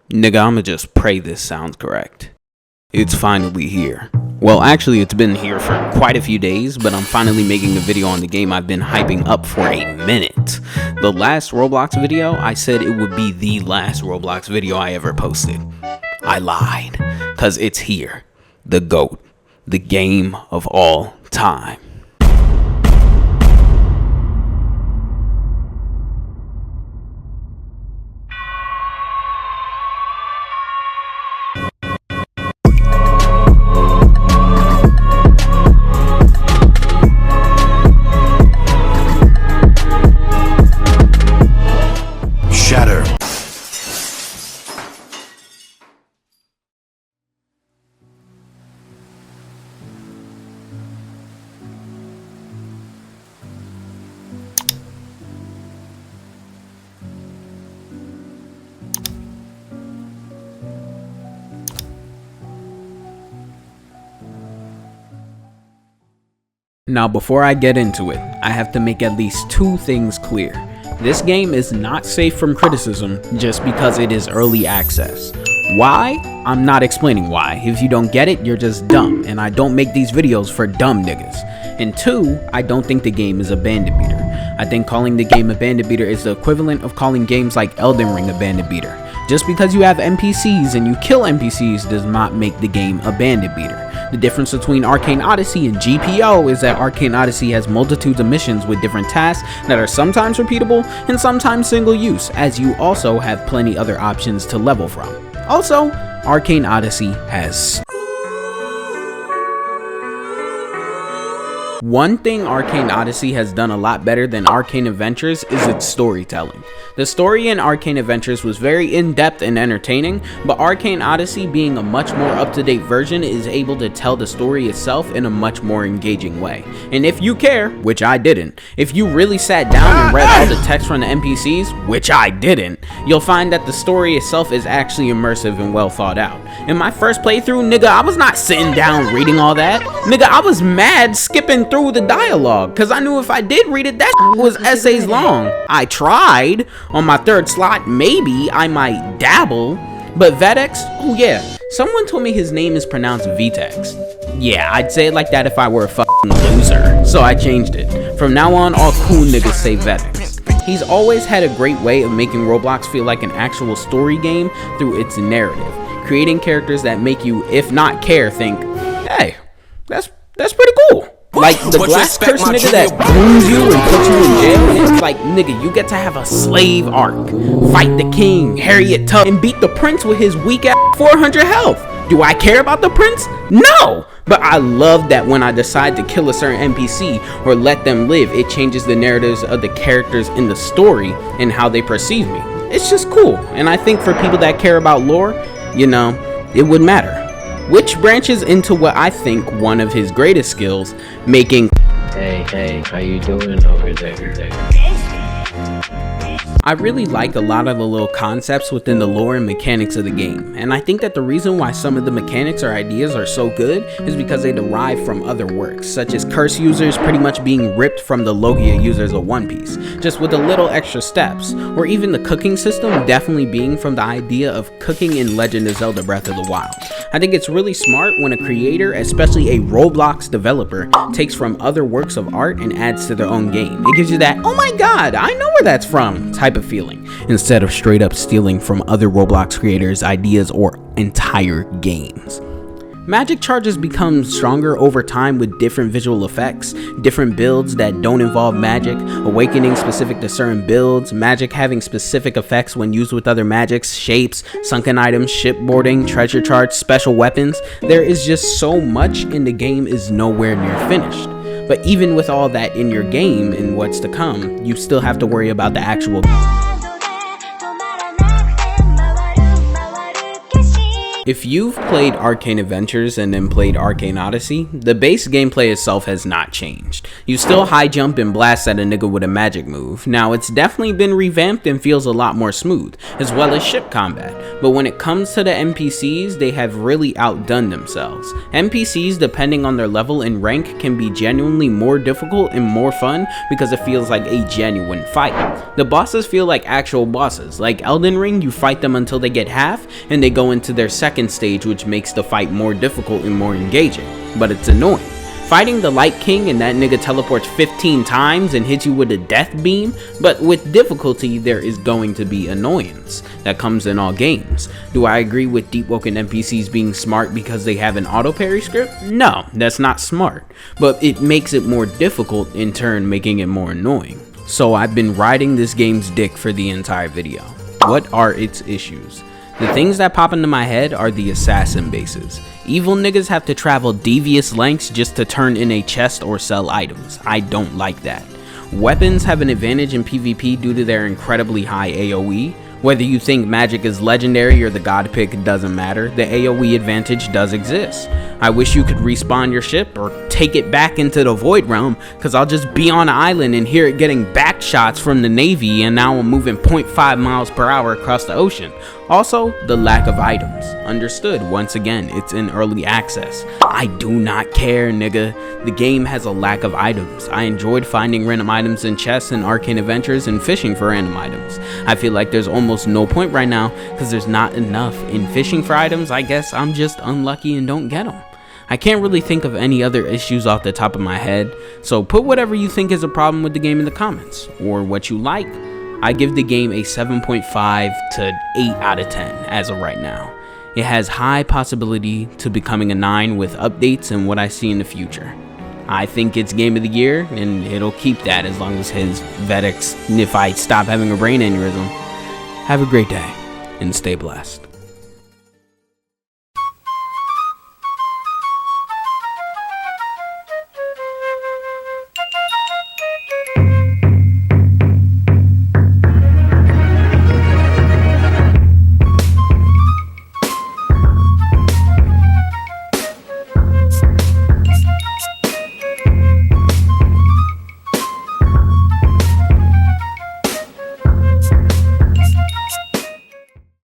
Nigga, I'ma just pray this sounds correct. It's finally here. Well, actually, it's been here for quite a few days, but I'm finally making a video on the game I've been hyping up for a minute. The last Roblox video, I said it would be the last Roblox video I ever posted. I lied, cause it's here. The GOAT. The game of all time. Shatter. Now, before I get into it, I have to make at least two things clear. This game is not safe from criticism just because it is early access. Why? I'm not explaining why. If you don't get it, you're just dumb, and I don't make these videos for dumb niggas. And two, I don't think the game is a bandit beater. I think calling the game a bandit beater is the equivalent of calling games like Elden Ring a bandit beater. Just because you have NPCs and you kill NPCs does not make the game a bandit beater. The difference between Arcane Odyssey and GPO is that Arcane Odyssey has multitudes of missions with different tasks that are sometimes repeatable and sometimes single use, as you also have plenty other options to level from. Also, Arcane Odyssey has one thing Arcane Odyssey has done a lot better than Arcane Adventures is its storytelling. The story in Arcane Adventures was very in-depth and entertaining, but Arcane Odyssey, being a much more up-to-date version, is able to tell the story itself in a much more engaging way. And if you care, which I didn't, if you really sat down and read all the text from the NPCs, which I didn't, you'll find that the story itself is actually immersive and well thought out. In my first playthrough, nigga, I was not sitting down reading all that. Nigga, I was mad skipping through the dialogue, cause I knew if I did read it, that was essays long. I tried. On my third slot, maybe I might dabble, but Vetex, oh yeah, someone told me his name is pronounced Vtex. Yeah, I'd say it like that if I were a fucking loser, so I changed it. From now on, all cool niggas say Vetex. He's always had a great way of making Roblox feel like an actual story game through its narrative, creating characters that make you, if not care, think, hey, that's pretty cool. Like the glass curse nigga that wounds you and puts you in jail. It's like, nigga, you get to have a slave arc, fight the king, Harriet Tubman, and beat the prince with his weak ass 400 health. Do I care about the prince? No! But I love that when I decide to kill a certain NPC or let them live, it changes the narratives of the characters in the story and how they perceive me. It's just cool, and I think for people that care about lore, you know, it would matter. Which branches into what I think one of his greatest skills, making Hey, how you doing over there? I really like a lot of the little concepts within the lore and mechanics of the game, and I think that the reason why some of the mechanics or ideas are so good is because they derive from other works, such as curse users pretty much being ripped from the Logia users of One Piece, just with a little extra steps, or even the cooking system definitely being from the idea of cooking in Legend of Zelda Breath of the Wild. I think it's really smart when a creator, especially a Roblox developer, takes from other works of art and adds to their own game. It gives you that, oh my god, I know where that's from type of feeling, instead of straight up stealing from other Roblox creators' ideas or entire games. Magic charges become stronger over time with different visual effects, different builds that don't involve magic, awakening specific to certain builds, magic having specific effects when used with other magics, shapes, sunken items, shipboarding, treasure charts, special weapons. There is just so much, and the game is nowhere near finished. But even with all that in your game and what's to come, you still have to worry about the actual If you've played Arcane Adventures and then played Arcane Odyssey, the base gameplay itself has not changed. You still high jump and blast at a nigga with a magic move. Now it's definitely been revamped and feels a lot more smooth, as well as ship combat, but when it comes to the NPCs, they have really outdone themselves. NPCs, depending on their level and rank, can be genuinely more difficult and more fun because it feels like a genuine fight. The bosses feel like actual bosses. Like Elden Ring, you fight them until they get half and they go into their second stage, which makes the fight more difficult and more engaging, but it's annoying. Fighting the Light King and that nigga teleports 15 times and hits you with a death beam, but with difficulty there is going to be annoyance. That comes in all games. Do I agree with deep woken NPCs being smart because they have an auto parry script? No, that's not smart, but it makes it more difficult, in turn making it more annoying. So I've been riding this game's dick for the entire video. What are its issues? The things that pop into my head are the assassin bases. Evil niggas have to travel devious lengths just to turn in a chest or sell items. I don't like that. Weapons have an advantage in PvP due to their incredibly high AoE. Whether you think magic is legendary or the god pick, doesn't matter, the AoE advantage does exist. I wish you could respawn your ship or take it back into the void realm, cause I'll just be on an island and hear it getting back shots from the navy and now I'm moving 0.5 miles per hour across the ocean. Also, the lack of items. Understood, once again, it's in early access. I do not care, nigga. The game has a lack of items. I enjoyed finding random items in chests in Arcane Adventures and fishing for random items. I feel like there's almost no point right now because there's not enough in fishing for items. I guess I'm just unlucky and don't get them. I can't really think of any other issues off the top of my head, so put whatever you think is a problem with the game in the comments, or what you like. I give the game a 7.5 to 8 out of 10 as of right now. It has high possibility to becoming a 9 with updates and what I see in the future. I think it's game of the year, and it'll keep that as long as his Vedex Nifite stop having a brain aneurysm. Have a great day, and stay blessed.